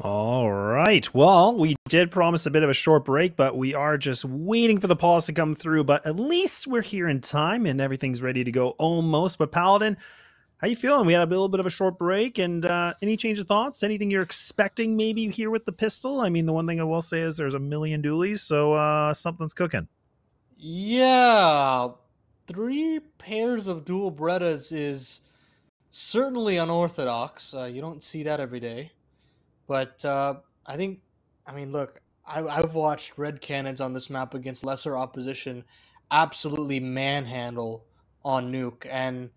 All right. Well, we did promise a bit of a short break, but we are just waiting for the pause to come through. But at least we're here in time and everything's ready to go almost. But Paladin, how you feeling? We had a little bit of a short break, and any change of thoughts? Anything you're expecting maybe here with the pistol? I mean, the one thing I will say is there's a million dualies, so something's cooking. Yeah, three pairs of dual Berettas is certainly unorthodox. You don't see that every day. But I think, I mean, look, I've watched Red Canids on this map against lesser opposition absolutely manhandle on Nuke. And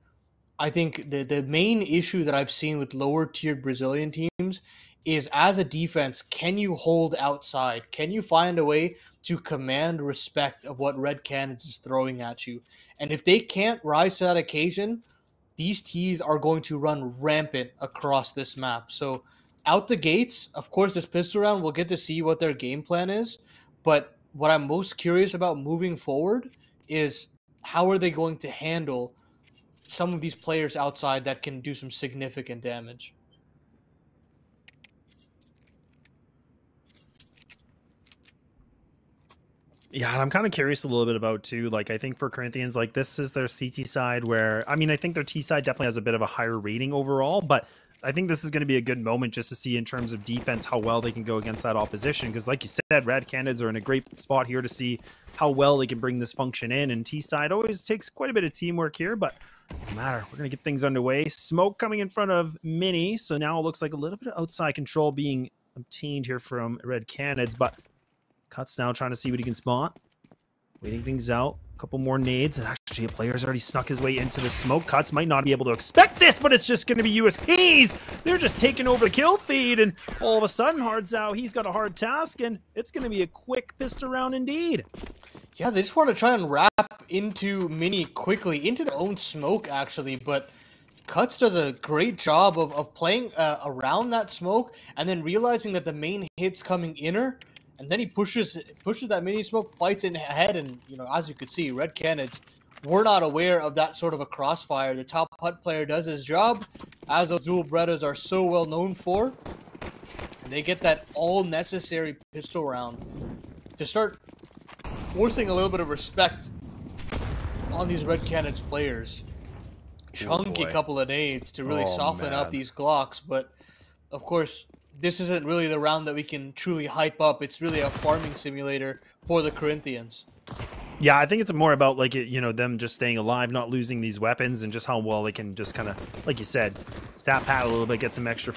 I think the main issue that I've seen with lower tiered Brazilian teams is as a defense, can you hold outside? Can you find a way to command respect of what Red Canids is throwing at you? And if they can't rise to that occasion, these T's are going to run rampant across this map. So out the gates, of course, this pistol round, we'll get to see what their game plan is. But what I'm most curious about moving forward is how are they going to handle some of these players outside that can do some significant damage. Yeah, and I'm kind of curious a little bit about too. Like, I think for Corinthians, like this is their CT side where I mean, I think their T side definitely has a bit of a higher rating overall, but I think this is going to be a good moment just to see in terms of defense how well they can go against that opposition. Because, like you said, Rad Canids are in a great spot here to see how well they can bring this function in. And T side always takes quite a bit of teamwork here, but doesn't matter. We're going to get things underway. Smoke coming in front of Mini, so now it looks like a little bit of outside control being obtained here from Red Canids, but Cuts now trying to see what he can spot. Waiting things out. A couple more nades. And actually, a player's already snuck his way into the smoke. Cuts might not be able to expect this, but it's just going to be USPs. They're just taking over the kill feed. And all of a sudden, Hard's out. He's got a hard task. And it's going to be a quick pistol round indeed. Yeah, they just want to try and wrap into Mini quickly, into their own smoke, actually. But Cuts does a great job of playing around that smoke and then realizing that the main hit's coming inner. And then he pushes that mini smoke, fights in ahead, and as you could see, Red Canids were not aware of that sort of a crossfire. The top hut player does his job, as those dual Berettas are so well known for. And they get that all necessary pistol round to start forcing a little bit of respect on these Red Canids players. Chunky couple of nades to really soften up these Glocks, but of course, this isn't really the round that we can truly hype up. It's really a farming simulator for the Corinthians. Yeah, I think it's more about like them just staying alive, not losing these weapons, and just how well they can just kind of, like you said, stat pad a little bit, get some extra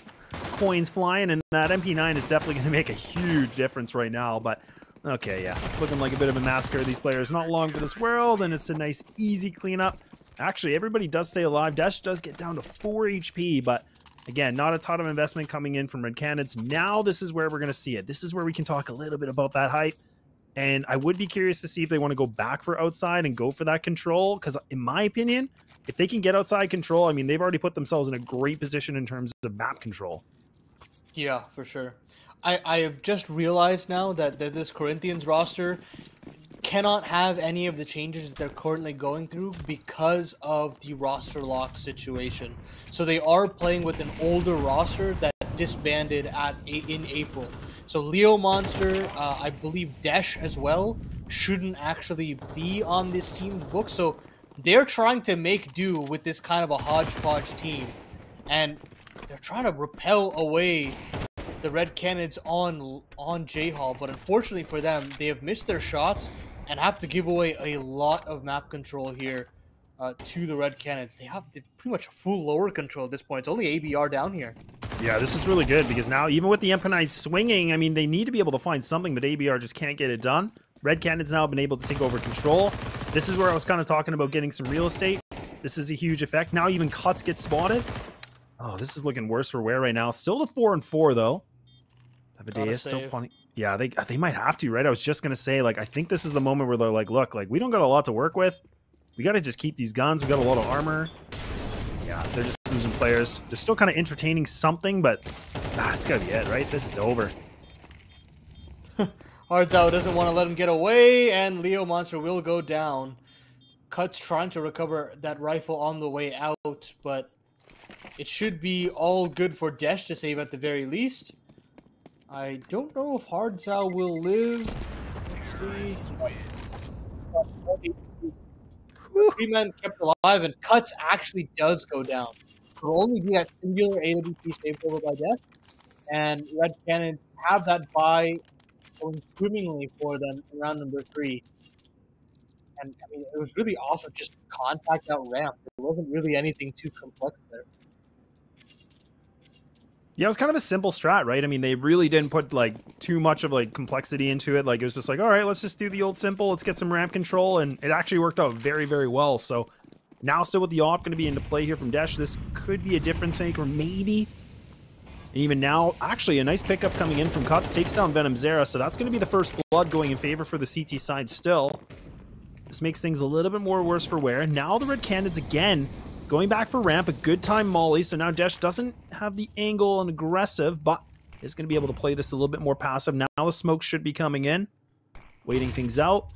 coins flying, and that MP9 is definitely going to make a huge difference right now. But okay, yeah, it's looking like a bit of a massacre. These players not long for this world, and it's a nice, easy cleanup. Actually, everybody does stay alive. Dash does get down to 4 HP, but again, not a ton of investment coming in from Red Canids. Now this is where we're going to see it. This is where we can talk a little bit about that hype. And I would be curious to see if they want to go back for outside and go for that control. Because in my opinion, if they can get outside control, I mean, they've already put themselves in a great position in terms of map control. Yeah, for sure. I have just realized now that this Corinthians roster cannot have any of the changes that they're currently going through because of the roster lock situation. So they are playing with an older roster that disbanded in April. So Leo Monster, I believe Desh as well, shouldn't actually be on this team's book. So they're trying to make do with this kind of a hodgepodge team. And they're trying to repel away the Red Canids on J-Hall. But unfortunately for them, they have missed their shots and have to give away a lot of map control here to the Red Canids. They have pretty much full lower control at this point. It's only ABR down here. Yeah, this is really good because now, even with the MP9 swinging, I mean, they need to be able to find something, but ABR just can't get it done. Red Canids now been able to take over control. This is where I was kind of talking about getting some real estate. This is a huge effect. Now even Cuts get spotted. Oh, this is looking worse for wear right now. Still the 4-4, though. Abadea is still plenty. Yeah, they might have to, right? I was just going to say, like, I think this is the moment where they're like, look, like, we don't got a lot to work with. We got to just keep these guns. We got a lot of armor. Yeah, they're just losing players. They're still kind of entertaining something, but it's got to be it, right? This is over. Hardzao doesn't want to let him get away, and Leo Monster will go down. Cuts trying to recover that rifle on the way out, but it should be all good for Desh to save at the very least. I don't know if Hardzao will live. Let's see. Whew. 3 men kept alive, and Cuts actually does go down. It will only be that singular AWP saved over by death, and Red Canids have that buy going swimmingly for them in round number 3. And I mean, it was really off of just contact out ramp. There wasn't really anything too complex there. Yeah, it was kind of a simple strat, right? I mean, they really didn't put like too much of like complexity into it. Like it was just like, all right, let's just do the old simple. Let's get some ramp control, and it actually worked out very, very well. So now, still with the AWP going to be into play here from Desh, this could be a difference maker, maybe. And even now, actually, a nice pickup coming in from Cuts takes down Venom Zera, so that's going to be the first blood going in favor for the CT side still. This makes things a little bit more worse for wear. Now the Red Canids again going back for ramp, a good time molly, so now Desh doesn't have the angle and aggressive, but is going to be able to play this a little bit more passive. Now the smoke should be coming in, waiting things out.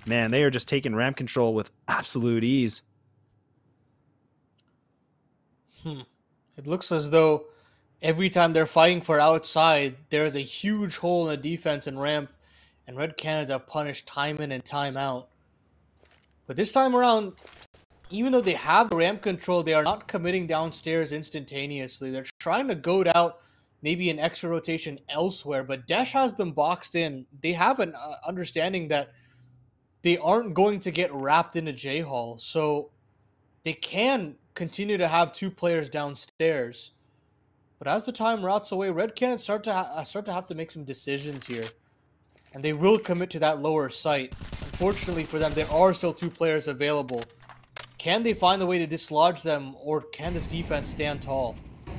Man, they are just taking ramp control with absolute ease. It looks as though every time they're fighting for outside, there's a huge hole in the defense and ramp, and Red Canids have punished time in and time out. But this time around, even though they have the ramp control, they are not committing downstairs instantaneously. They're trying to goad out maybe an extra rotation elsewhere, but Desh has them boxed in. They have an understanding that they aren't going to get wrapped in a J-Hall, so they can continue to have 2 players downstairs. But as the time rots away, Red Canids start to have to make some decisions here, and they will commit to that lower site. Unfortunately for them, there are still 2 players available. Can they find a way to dislodge them, or can this defense stand tall?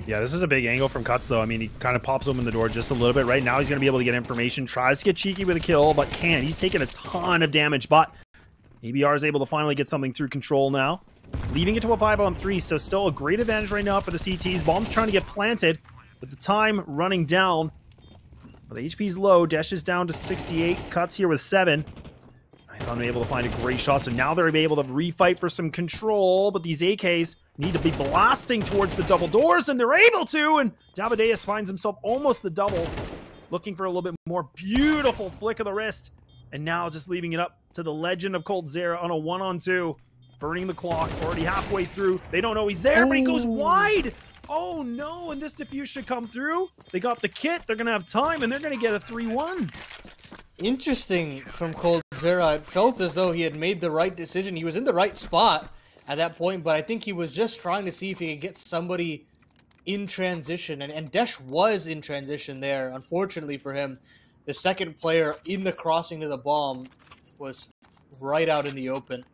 Yeah, this is a big angle from Cuts, though. I mean, he kind of pops open the door just a little bit. Right now, he's going to be able to get information. Tries to get cheeky with a kill, but can't. He's taking a ton of damage, but ABR is able to finally get something through control now. Leaving it to a 5-on-3, so still a great advantage right now for the CTs. Bomb's trying to get planted, but the time running down. But the HP's low. Desh is down to 68. Cuts here with 7. Python able to find a great shot, so now they're able to refight for some control, but these AKs need to be blasting towards the double doors, and they're able to, and Davideus finds himself almost the double, looking for a little bit more. Beautiful flick of the wrist, and now just leaving it up to the legend of coldzera on a 1-on-2, burning the clock, already halfway through. They don't know he's there, but he goes wide. Oh no, and this defuse should come through. They got the kit, they're gonna have time, and they're gonna get a 3-1. Interesting from coldzera. It felt as though he had made the right decision. He was in the right spot at that point, but I think he was just trying to see if he could get somebody in transition, and Desh was in transition there. Unfortunately for him, the second player in the crossing to the bomb was right out in the open.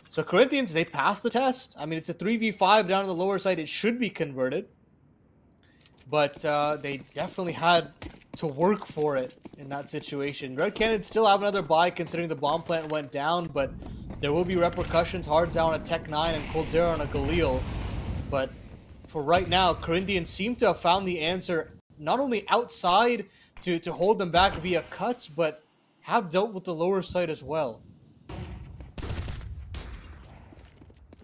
So Corinthians, they passed the test. I mean, it's a 3v5 down on the lower side. It should be converted, but they definitely had to work for it in that situation. Red Canids still have another buy considering the bomb plant went down, but there will be repercussions. Hardzao on a Tech 9 and coldzera on a Galil. But for right now, Corinthians seem to have found the answer not only outside to hold them back via cuts, but have dealt with the lower side as well.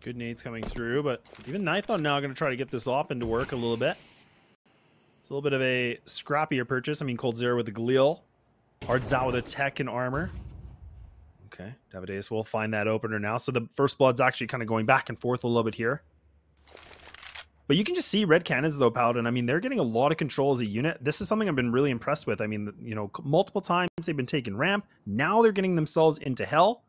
Good nades coming through, but even Nithon now going to try to get this op into work a little bit. It's a little bit of a scrappier purchase. I mean, coldzera with the Galil. Hardzao with a tech and armor. Okay, Davideus will find that opener now. So the first blood's actually kind of going back and forth a little bit here. But you can just see Red Canids, though, Paladin. I mean, they're getting a lot of control as a unit. This is something I've been really impressed with. I mean, you know, multiple times they've been taking ramp. Now they're getting themselves into hell.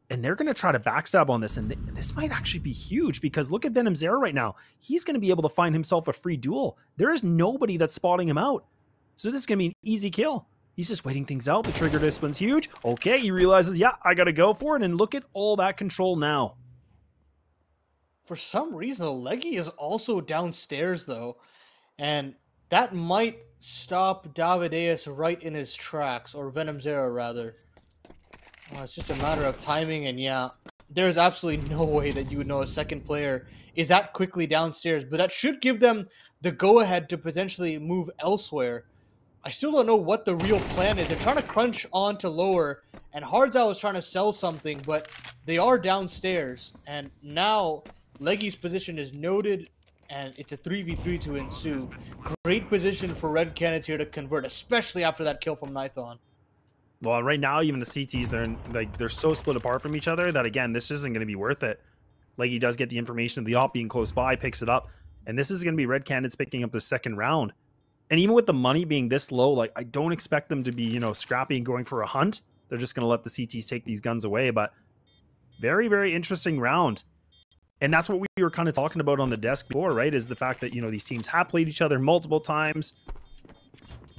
And they're going to try to backstab on this. And this might actually be huge because look at Venom Zera right now. He's going to be able to find himself a free duel. There is nobody that's spotting him out. So this is going to be an easy kill. He's just waiting things out. The trigger discipline's huge. Okay, he realizes, yeah, I got to go for it. And look at all that control now. For some reason, Leggy is also downstairs, though. And that might stop Davideus right in his tracks. Or Venom Zera, rather. It's just a matter of timing, and yeah, there's absolutely no way that you would know a second player is that quickly downstairs, but that should give them the go-ahead to potentially move elsewhere. I still don't know what the real plan is. They're trying to crunch on to lower, and Hardzao is trying to sell something, but they are downstairs, and now Leggy's position is noted, and it's a 3v3 to ensue. Great position for Red Canids here to convert, especially after that kill from Nithon. Well, right now, even the CTs, they're so split apart from each other that, again, this isn't going to be worth it. Like, he does get the information of the op being close by, picks it up, and this is going to be Red Canids picking up the second round. And even with the money being this low, like, I don't expect them to be, you know, scrappy and going for a hunt. They're just going to let the CTs take these guns away, but very, very interesting round. And that's what we were kind of talking about on the desk before, right? Is the fact that, you know, these teams have played each other multiple times.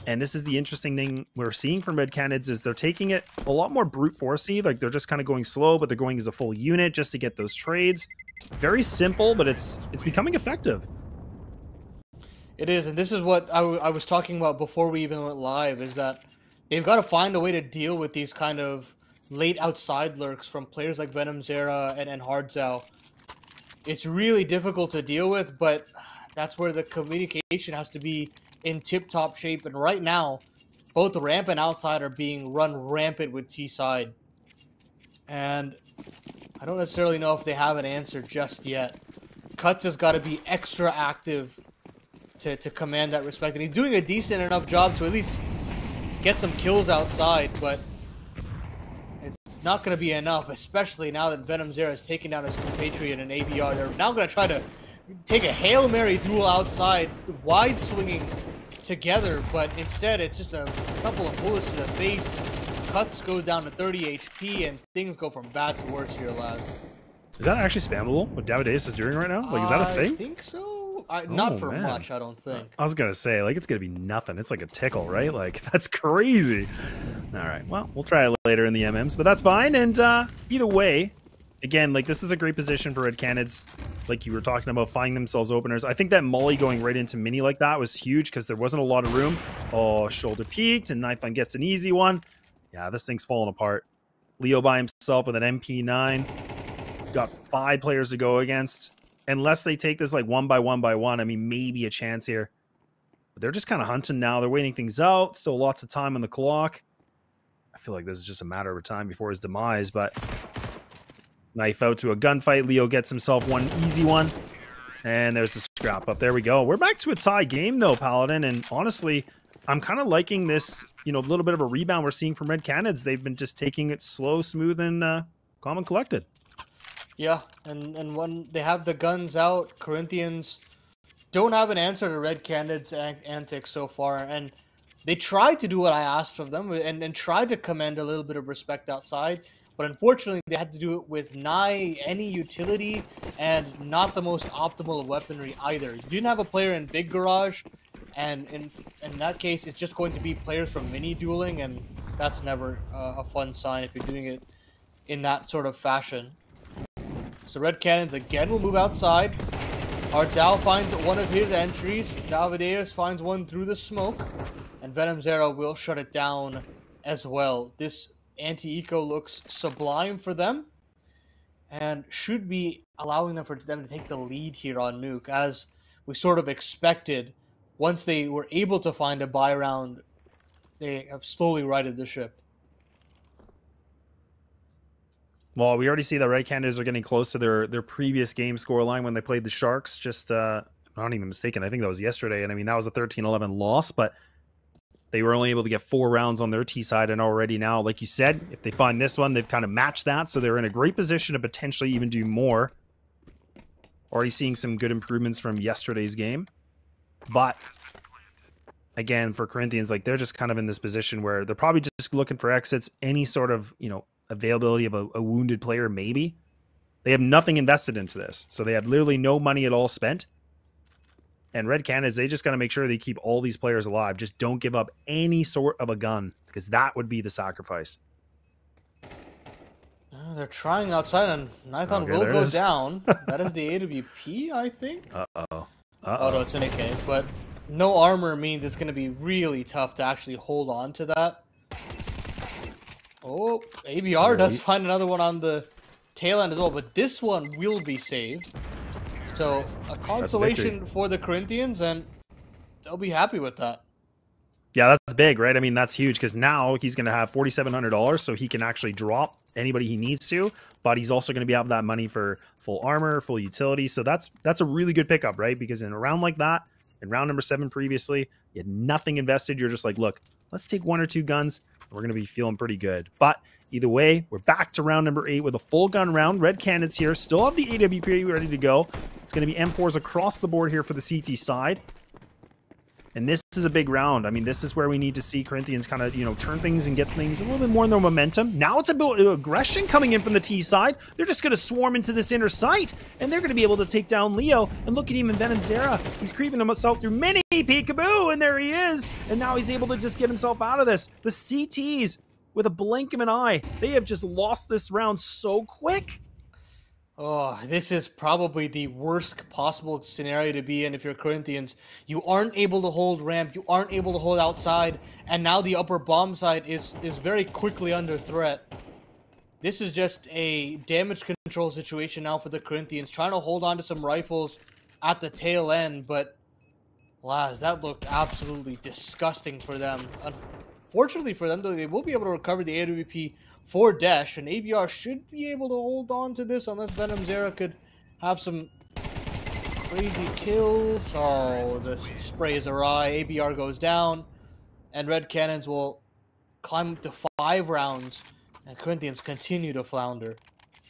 And this is the interesting thing we're seeing from Red Canids is they're taking it a lot more brute forcey. Like, they're just kind of going slow, but they're going as a full unit just to get those trades. Very simple, but it's becoming effective. It is, and this is what I was talking about before we even went live, is that they've got to find a way to deal with these kind of late outside lurks from players like Venom Zera and Hardzao. It's really difficult to deal with, but that's where the communication has to be in tip-top shape. And right now, both ramp and outside are being run rampant with T-side. And I don't necessarily know if they have an answer just yet. Cuts has got to be extra active to command that respect. And he's doing a decent enough job to at least get some kills outside, but it's not going to be enough, especially now that Venom Zera has taken down his compatriot in AVR. They're now going to try to take a Hail Mary duel outside, wide swinging together, but instead it's just a couple of bullets to the face. Cuts goes down to 30 HP, and things go from bad to worse here, lads. Is that actually spammable? What Davidaeus is doing right now? Like, is that a thing? I think so. Not for man. much, I don't think. I was gonna say, like, it's gonna be nothing. It's like a tickle, right? Like, that's crazy. All right, well, we'll try it later in the MMs, but that's fine. And either way, again, like, this is a great position for Red Canids. Like you were talking about, finding themselves openers. I think that Molly going right into Mini like that was huge because there wasn't a lot of room. Oh, shoulder peaked, and Nithon gets an easy one. Yeah, this thing's falling apart. Leo by himself with an MP9. Got 5 players to go against. Unless they take this like one by one, I mean, maybe a chance here. But they're just kind of hunting now. They're waiting things out. Still lots of time on the clock. I feel like this is just a matter of time before his demise, but knife out to a gunfight. Leo gets himself one easy one. And there's the scrap up. There we go. We're back to a tie game though, Paladin. And honestly, I'm kind of liking this, you know, little bit of a rebound we're seeing from Red Canids. They've been just taking it slow, smooth, and calm and collected. Yeah, and when they have the guns out, Corinthians don't have an answer to Red Canids' antics so far, and they tried to do what I asked of them and tried to command a little bit of respect outside, but unfortunately they had to do it with nigh any utility and not the most optimal of weaponry either. You didn't have a player in Big Garage, and in that case it's just going to be players from mini dueling, and that's never a fun sign if you're doing it in that sort of fashion. So Red Canids again will move outside. Hardzao finds one of his entries. Davidaeus finds one through the smoke. And Venom Zera will shut it down as well. This anti-eco looks sublime for them. And should be allowing them to take the lead here on Nuke. As we sort of expected, once they were able to find a buy round, they have slowly righted the ship. Well, we already see that Red Canids are getting close to their previous game scoreline when they played the Sharks. Just, I'm not even mistaken, I think that was yesterday. And I mean, that was a 13-11 loss, but they were only able to get 4 rounds on their T side. And already now, like you said, if they find this one, they've kind of matched that. So they're in a great position to potentially even do more. Already seeing some good improvements from yesterday's game. But again, for Corinthians, like, they're just kind of in this position where they're probably just looking for exits, any sort of, you know, availability of a wounded player, maybe. They have nothing invested into this, so they have literally no money at all spent. And Red Canids, they just got to make sure they keep all these players alive. Just don't give up any sort of a gun, because that would be the sacrifice. They're trying outside, and Nithon will go down. That is the AWP, I think. Uh-oh. Oh, no, it's an AK, but no armor means it's going to be really tough to actually hold on to that. Oh, ABR does find another one on the tail end as well, but this one will be saved. So, a consolation for the Corinthians, and they'll be happy with that. Yeah, that's big, right? I mean, that's huge because now he's going to have $4,700, so he can actually drop anybody he needs to, but he's also going to be out of that money for full armor, full utility. So that's a really good pickup, right? Because in a round like that, in round number 7 previously, you had nothing invested. You're just like, look, let's take 1 or 2 guns, and we're going to be feeling pretty good. But either way, we're back to round number 8 with a full gun round. Red Canids here, still have the AWP ready to go. It's going to be M4s across the board here for the CT side. And this is a big round. I mean, this is where we need to see Corinthians kind of, turn things and get things a little bit more in their momentum. Now it's about aggression coming in from the T side. They're just going to swarm into this inner sight, and they're going to be able to take down Leo. And look at him and Venom Zera. He's creeping himself through many peekaboo, and there he is. And now he's able to just get himself out of this. The CTs, with a blink of an eye, they have just lost this round so quick. Oh, this is probably the worst possible scenario to be in if you're Corinthians. You aren't able to hold ramp, you aren't able to hold outside, and now the upper bomb site is very quickly under threat. This is just a damage control situation now for the Corinthians, trying to hold on to some rifles at the tail end, but Laz, that looked absolutely disgusting for them. Unfortunately for them, though, they will be able to recover the AWP for Dash, and ABR should be able to hold on to this unless Venom Zera could have some crazy kills. Oh, the spray is awry. ABR goes down, and Red Canids will climb up to 5 rounds, and Corinthians continue to flounder.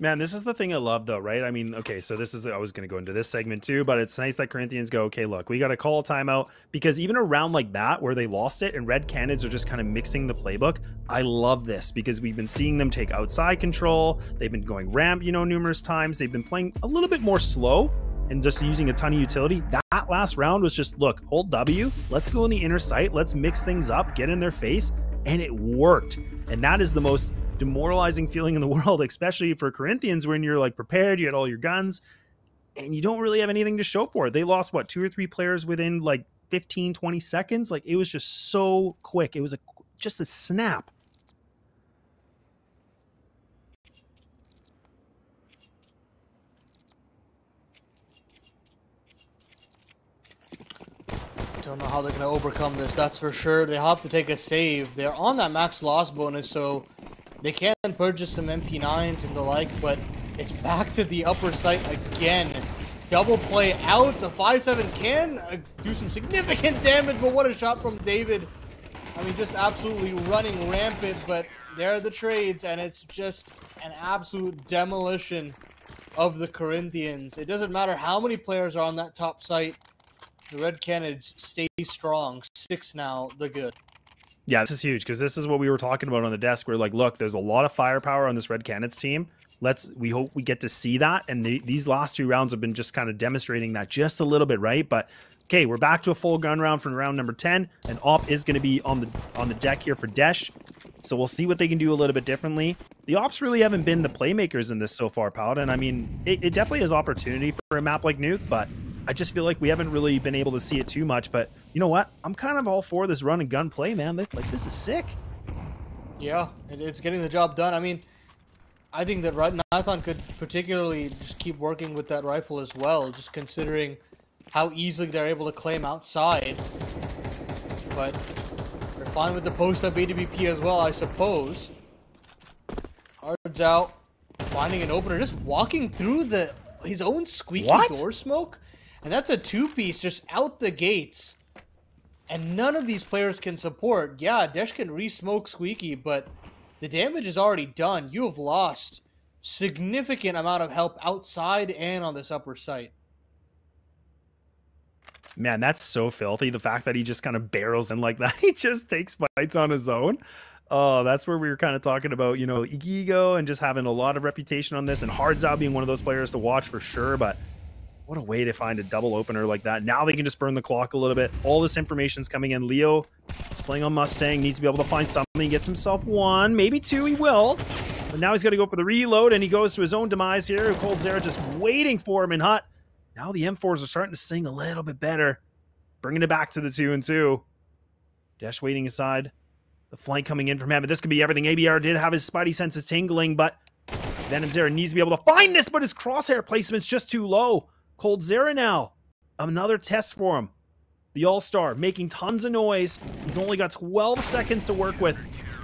Man, this is the thing I love, though, right? I mean, okay, so this is, I was going to go into this segment too, but it's nice that Corinthians go, okay, look, we got to call a timeout, because even a round like that where they lost it and Red Canids are just kind of mixing the playbook, I love this because we've been seeing them take outside control. They've been going ramp, numerous times. They've been playing a little bit more slow and just using a ton of utility. That last round was just, look, hold W, let's go in the inner sight, let's mix things up, get in their face, and it worked. And that is the most demoralizing feeling in the world, especially for Corinthians, when you're like prepared, you had all your guns, and you don't really have anything to show for it. They lost, what, 2 or 3 players within like 15, 20 seconds? Like, it was just so quick. It was just a snap. Don't know how they're going to overcome this, that's for sure. They have to take a save. They're on that max loss bonus, so they can purchase some MP9s and the like, but it's back to the upper site again. Double play out. The 5-7 can do some significant damage, but what a shot from David. I mean, just absolutely running rampant, but there are the trades, and it's just an absolute demolition of the Corinthians. It doesn't matter how many players are on that top site. The Red Canids stay strong. 6 now, the good. Yeah, this is huge because this is what we were talking about on the desk. We're like, look, there's a lot of firepower on this Red Canids team. We hope we get to see that. And these last 2 rounds have been just kind of demonstrating that just a little bit, right? But okay, we're back to a full gun round from round number 10, and Op is going to be on the deck here for Desh. So we'll see what they can do a little bit differently. The Ops really haven't been the playmakers in this so far, Paladin. I mean, it definitely has opportunity for a map like Nuke, but I just feel like we haven't really been able to see it too much. But you know what? I'm kind of all for this run and gun play, man. Like, this is sick. Yeah, it's getting the job done. I mean, I think that Nathan could particularly just keep working with that rifle as well, just considering how easily they're able to claim outside. But they're fine with the post-up AWP as well, I suppose. Cards out, finding an opener, just walking through his own squeaky door smoke. And that's a 2-piece just out the gates. And none of these players can support. Yeah, Desh can re-smoke Squeaky, but the damage is already done. You have lost significant amount of help outside and on this upper site. Man, that's so filthy. The fact that he just kind of barrels in like that. He just takes fights on his own. Oh, that's where we were kind of talking about, ego and just having a lot of reputation on this. And Hardzao being one of those players to watch for sure. But what a way to find a double opener like that. Now they can just burn the clock a little bit. All this information's coming in. Leo is playing on Mustang. Needs to be able to find something. He gets himself 1, maybe 2. He will. But now he's got to go for the reload, and he goes to his own demise here. Cold Zera just waiting for him in Hut. Now the M4s are starting to sing a little bit better. Bringing it back to the 2-2. Desh waiting aside. The flank coming in from him. This could be everything. ABR did have his spidey senses tingling, but Venom Zera needs to be able to find this, but his crosshair placement's just too low. Cold Zera now. Another test for him. the all-star, making tons of noise. He's only got 12 seconds to work with.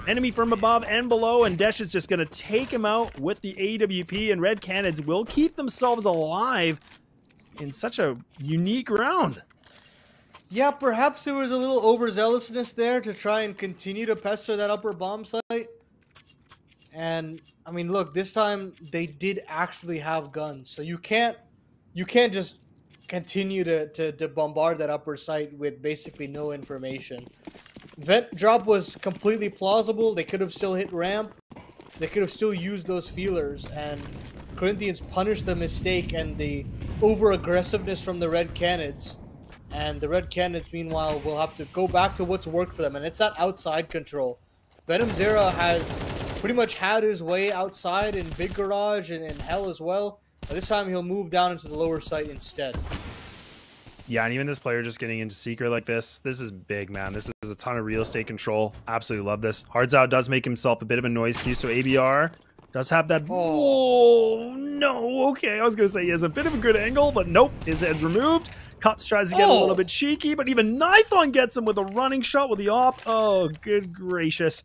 Enemy from above and below, and Desh is just going to take him out with the AWP, and Red Canids will keep themselves alive in such a unique round. Yeah, perhaps there was a little overzealousness there to try and continue to pester that upper bomb site. And I mean, look, this time they did actually have guns, so you can't just continue to bombard that upper site with basically no information. Vent drop was completely plausible. They could have still hit ramp. They could have still used those feelers, and Corinthians punished the mistake and the over-aggressiveness from the Red Canids. And the Red Canids, meanwhile, will have to go back to what's worked for them, and it's that outside control. Venom Zera has pretty much had his way outside in Big Garage and in Hell as well. But this time he'll move down into the lower site instead. Yeah, and even this player just getting into Secret like this is big, man. This is a ton of real estate control. Absolutely love this. Hards Out does make himself a bit of a noise cue, so ABR does have that. Oh, no. Okay, I was going to say he has a bit of a good angle, but nope. His head's removed. Cuts tries to get a little bit cheeky, but even Nithon gets him with a running shot with the op. Oh, good gracious.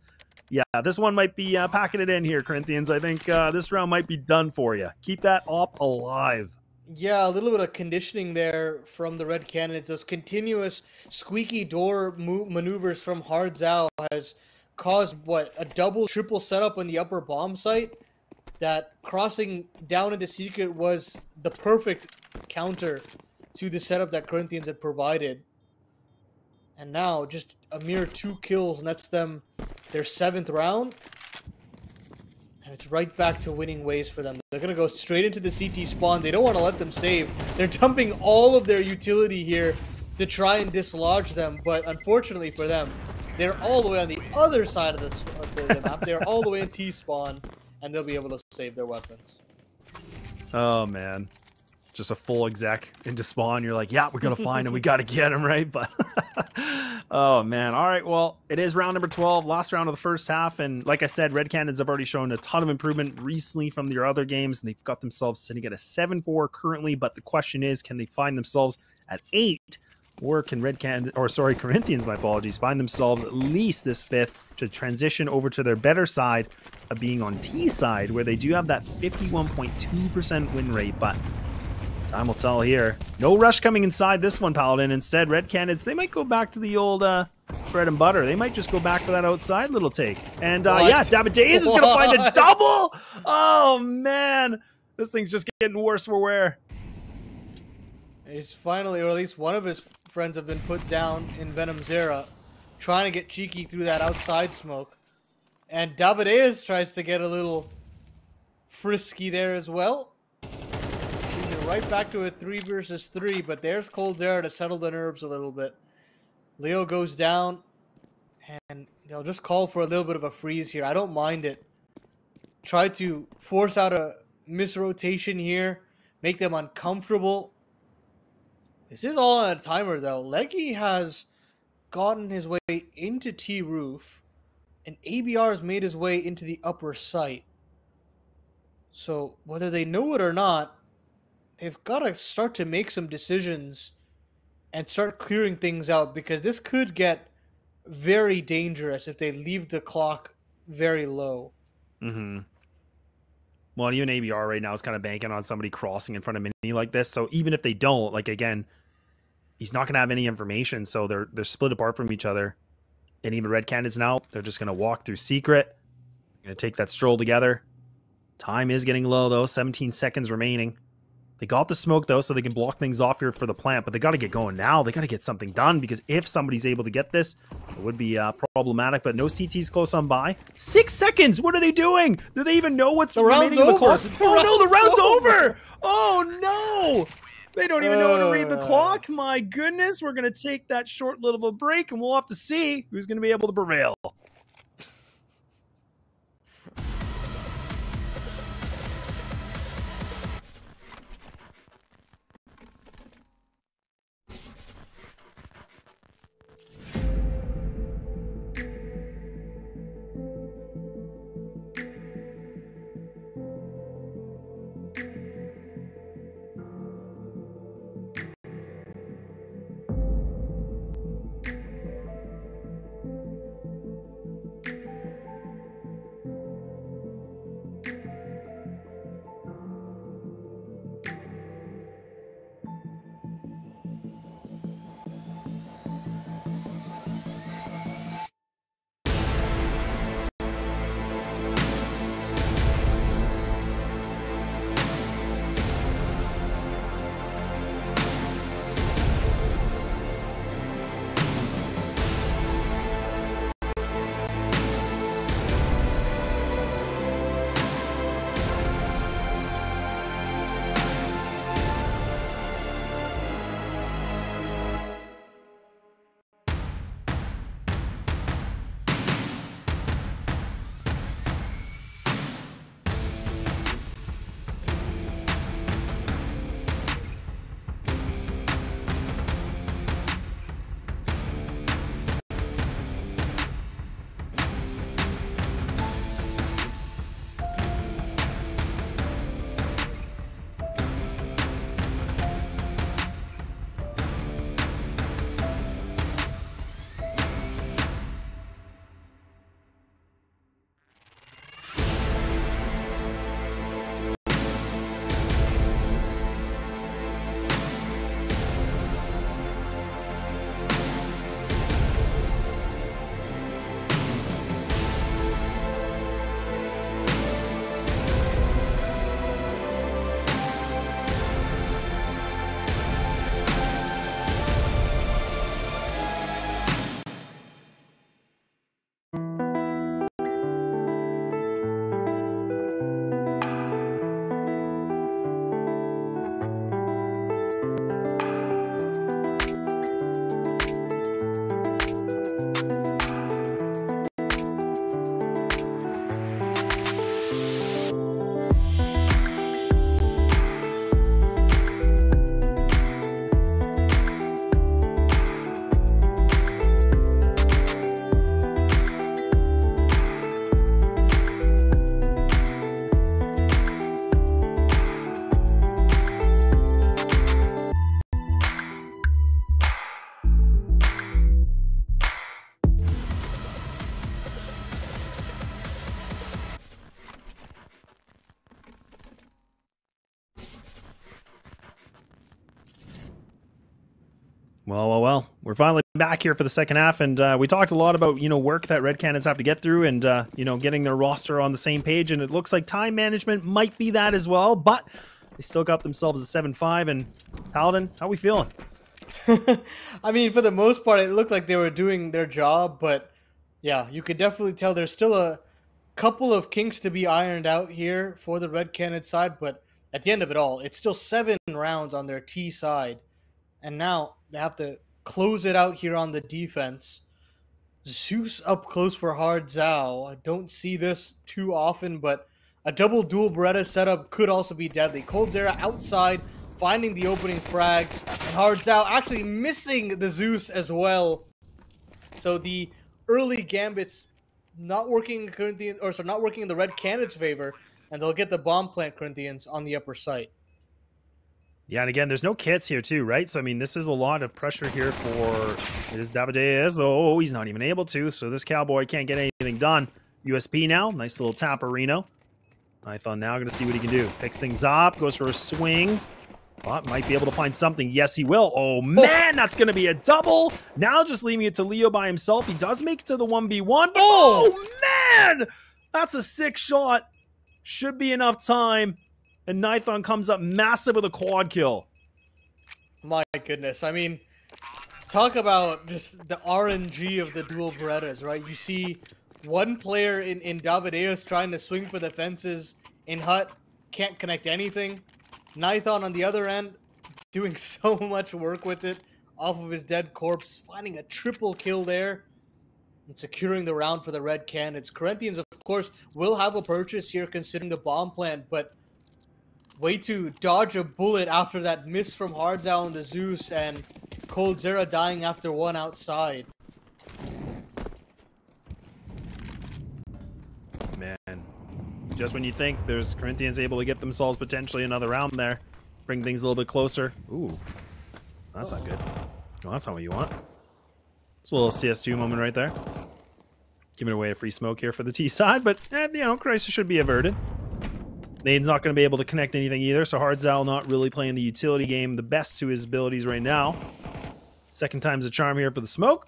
Yeah, this one might be packing it in here, Corinthians. I think this round might be done for you. Keep that op alive. Yeah, a little bit of conditioning there from the Red Canids. Those continuous squeaky door maneuvers from Hards Out has caused, what, a double, triple setup on the upper bomb site? That crossing down into Secret was the perfect counter to the setup that Corinthians had provided. And now, just a mere 2 kills nets them their 7th round. And it's right back to winning ways for them. They're going to go straight into the CT spawn. They don't want to let them save. They're dumping all of their utility here to try and dislodge them. But unfortunately for them, they're all the way on the other side of the map. They're all the way in T-spawn, and they'll be able to save their weapons. Oh, man. Just a full exec into spawn. You're like, yeah, we're going to find him. We got to get him, right? But oh, man. All right. Well, it is round number 12, last round of the first half. And like I said, Red Canids have already shown a ton of improvement recently from their other games. And they've got themselves sitting at a 7-4 currently. But the question is, can they find themselves at 8? Or can Corinthians, my apologies, find themselves at least this 5th to transition over to their better side of being on T side, where they do have that 51.2% win rate. But time will tell here. No rush coming inside this one, Paladin. Instead, Red Canids, they might go back to the old bread and butter. They might just go back to that outside little take. And yeah, David Days is going to find a double. Oh, man. This thing's just getting worse for wear. He's finally, or at least one of his friends have been put down in Venom Zera, trying to get cheeky through that outside smoke. And Davideus tries to get a little frisky there as well. Right back to a 3 versus 3, but there's Cold Zera to settle the nerves a little bit. Leo goes down, and they'll just call for a little bit of a freeze here. I don't mind it. Try to force out a misrotation here, make them uncomfortable. This is all on a timer, though. Leggy has gotten his way into T-Roof, and ABR has made his way into the upper site. So, whether they know it or not, they've got to start to make some decisions and start clearing things out, because this could get very dangerous if they leave the clock very low. Mm-hmm. Well, even ABR right now is kind of banking on somebody crossing in front of Mini like this. So even if they don't, like, again, he's not going to have any information. So they're split apart from each other. And even Red Canids now, they're just going to walk through Secret. Going to take that stroll together. Time is getting low, though. 17 seconds remaining. They got the smoke, though, so they can block things off here for the plant. But they got to get going now. They got to get something done, because if somebody's able to get this, it would be problematic. But no CTs close on by. 6 seconds! What are they doing? Do they even know what's remaining in the clock? Oh, no, the round's over! Oh, no! They don't even know how to read the clock. My goodness, we're going to take that short little break, and we'll have to see who's going to be able to prevail. Well. We're finally back here for the second half, and we talked a lot about, work that Red Canids have to get through and, getting their roster on the same page, and it looks like time management might be that as well, but they still got themselves a 7-5, and Paladin, how we feeling? I mean, for the most part, it looked like they were doing their job, but yeah, you could definitely tell there's still a couple of kinks to be ironed out here for the Red Cannon side, but at the end of it all, it's still 7 rounds on their T side, and now they have to close it out here on the defense. Zeus up close for Hard Zhao. I don't see this too often, but a double dual Beretta setup could also be deadly. Coldzera outside, finding the opening frag, and Hard Zhao actually missing the Zeus as well. So the early gambits not working in Corinthians, or so not working in the Red Canids' favor, and they'll get the bomb plant Corinthians on the upper site. Yeah, and again, there's no kits here too, right? So, I mean, this is a lot of pressure here for... It is Davides. Oh, he's not even able to, so this cowboy can't get anything done. USP now. Nice little tap Reno. Python now going to see what he can do. Picks things up, goes for a swing. But might be able to find something. Yes, he will. Oh, man, that's going to be a double. Now just leaving it to Leo by himself. He does make it to the 1v1. Oh, man! That's a sick shot. Should be enough time. And Nithon comes up massive with a quad kill. My goodness. I mean, talk about just the RNG of the dual Berettas, right? You see one player in Davideus trying to swing for the fences in Hut, can't connect anything. Nithon on the other end, doing so much work with it off of his dead corpse, finding a triple kill there and securing the round for the Red Canids. Corinthians, of course, will have a purchase here considering the bomb plant, but way to dodge a bullet after that miss from Hardzao and the Zeus, and Coldzera dying after one outside. Man, just when you think there's Corinthians able to get themselves potentially another round there, bring things a little bit closer. Ooh, that's not good. No, that's not what you want. It's a little CS2 moment right there. Giving away a free smoke here for the T side, but, crisis should be averted. Nade's not going to be able to connect anything either, so Hardzal not really playing the utility game the best to his abilities right now. Second time's a charm here for the smoke.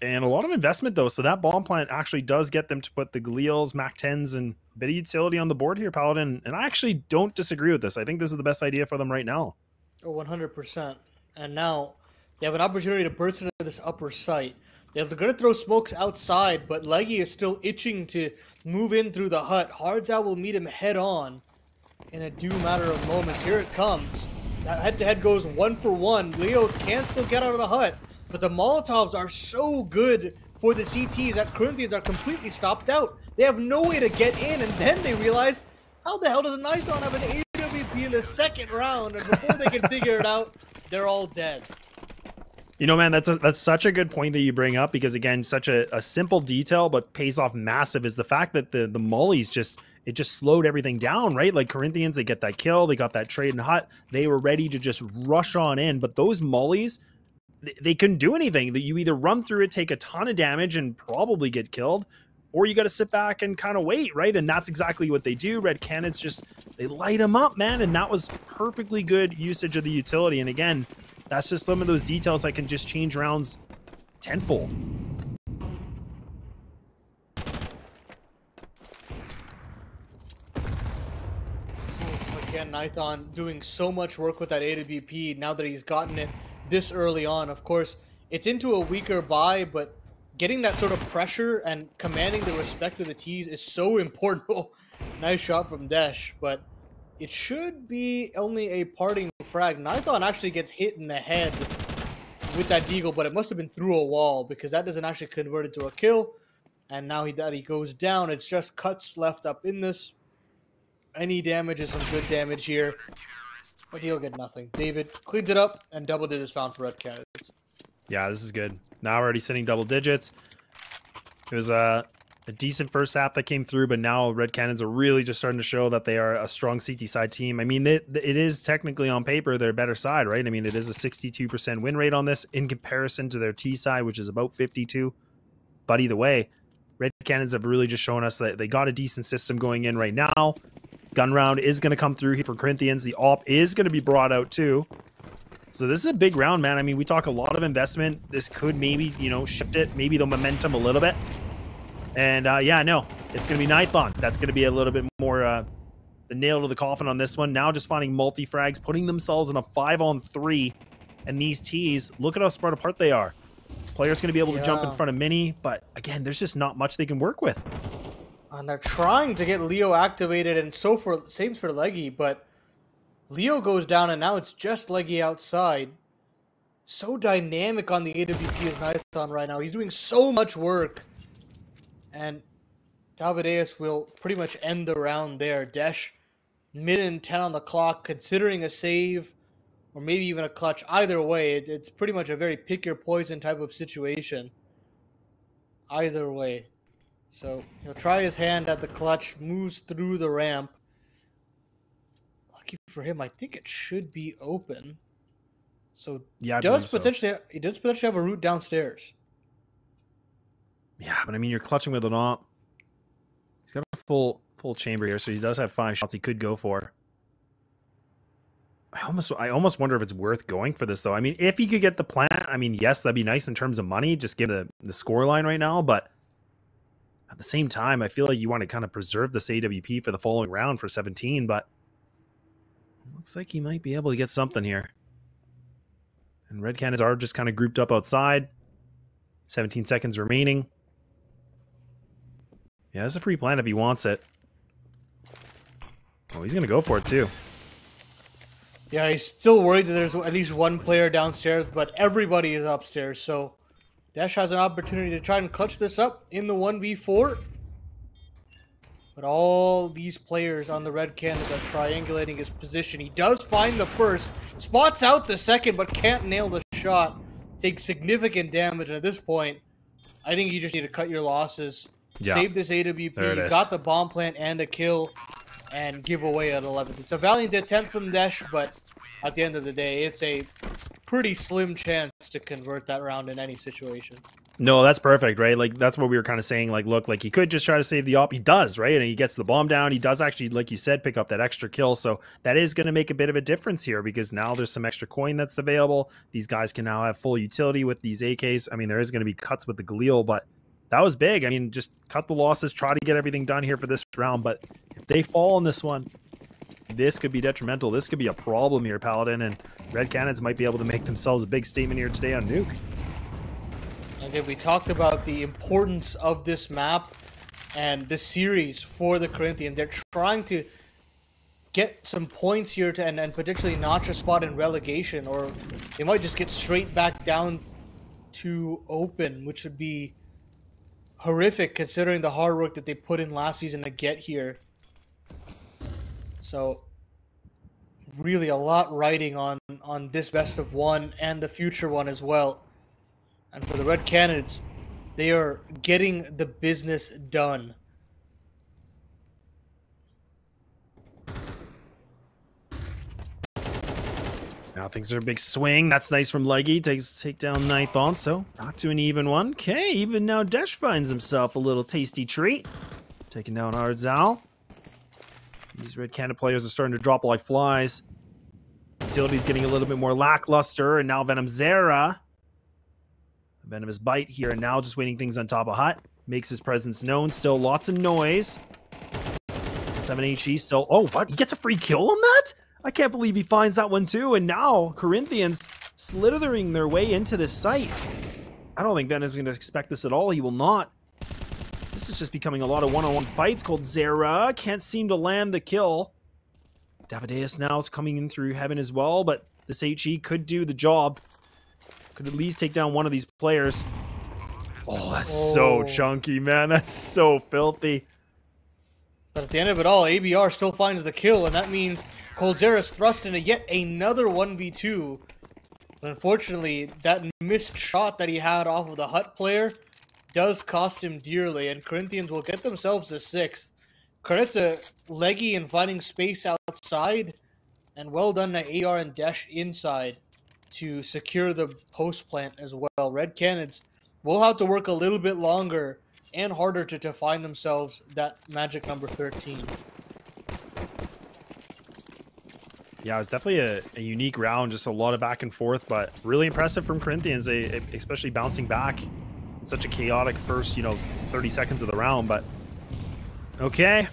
And a lot of investment, though, so that bomb plant actually does get them to put the Gliels, Mac 10s, and a bit of utility on the board here, Paladin. And I actually don't disagree with this. I think this is the best idea for them right now. Oh, 100%. And now they have an opportunity to burst into this upper site. They're going to throw smokes outside, but Leggy is still itching to move in through the hut. Hardzao will meet him head on in a due matter of moments. Here it comes. That head-to-head goes 1 for 1. Leo can still get out of the hut, but the Molotovs are so good for the CTs that Corinthians are completely stopped out. They have no way to get in, and then they realize, how the hell does a Nithon have an AWP in the second round? And before they can figure it out, they're all dead. You know, man, that's such a good point that you bring up, because again, such a simple detail but pays off massive is the fact that the mollies just slowed everything down, right? Like Corinthians, they get that kill, they got that trade in hut, they were ready to just rush on in, but those mollies, they couldn't do anything. That you either run through it, take a ton of damage and probably get killed, or you got to sit back and kind of wait, right? And that's exactly what they do. Red Canids they light them up, man, and that was perfectly good usage of the utility. And again, that's just some of those details that can just change rounds tenfold. Again, Nithon doing so much work with that AWP now that he's gotten it this early on. Of course, it's into a weaker buy, but getting that sort of pressure and commanding the respect of the T's is so important. Oh, nice shot from Desh, but it should be only a parting frag. Nithon actually gets hit in the head with that deagle, but it must have been through a wall because that doesn't actually convert into a kill. And now that he goes down, it's just cuts left up in this. Any damage is some good damage here, but he'll get nothing. David cleans it up, and double digits found for Red Canids. Yeah, this is good. Now we're already sitting double digits. It was a decent first half that came through, but now Red Canids are really just starting to show that they are a strong CT side team. I mean, it is technically on paper their better side, right? I mean, it is a 62% win rate on this in comparison to their T side, which is about 52. But either way, Red Canids have really just shown us that they got a decent system going in right now. Gun round is going to come through here for Corinthians. The AWP is going to be brought out too. So this is a big round, man. I mean, we talk a lot of investment. This could maybe, you know, shift it, maybe the momentum a little bit. And yeah, no, it's going to be Nithon. That's going to be a little bit more the nail to the coffin on this one. Now just finding multi-frags, putting themselves in a 5-on-3. And these T's, look at how spread apart they are. Players going to be able to jump in front of Mini, but again, there's just not much they can work with. And they're trying to get Leo activated, and same for Leggy, but Leo goes down, and now it's just Leggy outside. So dynamic on the AWP is Nithon right now. He's doing so much work. And Davideus will pretty much end the round there. Desh, mid and 10 on the clock, considering a save or maybe even a clutch. Either way, it's pretty much a very pick your poison type of situation. Either way. So he'll try his hand at the clutch, moves through the ramp. Lucky for him, I think it should be open. So yeah, he does potentially have a route downstairs. Yeah, but I mean, you're clutching with an op. He's got a full chamber here, so he does have 5 shots he could go for. I almost wonder if it's worth going for this, though. I mean, if he could get the plant, I mean, yes, that'd be nice in terms of money, just give the score line right now, but at the same time, I feel like you want to kind of preserve this AWP for the following round for 17, but looks like he might be able to get something here. And Red Canids are just kind of grouped up outside. 17 seconds remaining. Yeah, it's a free plant if he wants it. Oh, he's going to go for it, too. Yeah, he's still worried that there's at least one player downstairs, but everybody is upstairs, so Dash has an opportunity to try and clutch this up in the 1v4. But all these players on the Red Canids are triangulating his position. He does find the first, spots out the second, but can't nail the shot. Takes significant damage, and at this point, I think you just need to cut your losses. Yeah. Save this AWP, you got the bomb plant and a kill, and give away at 11th. It's a valiant attempt from Desh, but at the end of the day, it's a pretty slim chance to convert that round in any situation. No, that's perfect, right? Like, that's what we were kind of saying. Like, look, like, he could just try to save the op. He does, right? And he gets the bomb down. He does actually, like you said, pick up that extra kill. So that is going to make a bit of a difference here because now there's some extra coin that's available. These guys can now have full utility with these AKs. I mean, there is going to be cuts with the Galil, but that was big. I mean, just cut the losses, try to get everything done here for this round. But if they fall in this one, this could be detrimental. This could be a problem here, Paladin. And Red Canids might be able to make themselves a big statement here today on Nuke. Again, we talked about the importance of this map and the series for the Corinthians. They're trying to get some points here to and potentially notch a spot in relegation, or they might just get straight back down to open, which would be horrific considering the hard work that they put in last season to get here. So really a lot riding on this best of one and the future one as well. And for the Red Canids, they are getting the business done. Now things are a big swing. That's nice from Leggy. Take down Nithon. So back to an even one. Okay, even now Desh finds himself a little tasty treat. Taking down Ardzal. These Red Canid players are starting to drop like flies. Utility's getting a little bit more lackluster. And now Venom Zera. Venomous Bite here, and now just waiting things on top of Hut. Makes his presence known. Still lots of noise. 7HE still... Oh, what? He gets a free kill on that? I can't believe he finds that one too. And now Corinthians slithering their way into this site. I don't think Venom's going to expect this at all. He will not. This is just becoming a lot of one-on-one fights. Called Zera. Can't seem to land the kill. Davideus now is coming in through heaven as well, but this HE could do the job. Could at least take down one of these players. Oh, that's so chunky, man. That's so filthy. But at the end of it all, ABR still finds the kill, and that means Coldzera's thrust into yet another 1v2. But unfortunately, that missed shot that he had off of the Hut player does cost him dearly, and Corinthians will get themselves a 6th. Credit to Leggy in finding space outside, and well done to AR and Desh inside to secure the post plant as well. Red Canids will have to work a little bit longer and harder to find themselves that magic number 13. Yeah, it's definitely a unique round, just a lot of back and forth, but really impressive from Corinthians, they especially bouncing back in such a chaotic first, 30 seconds of the round. But okay,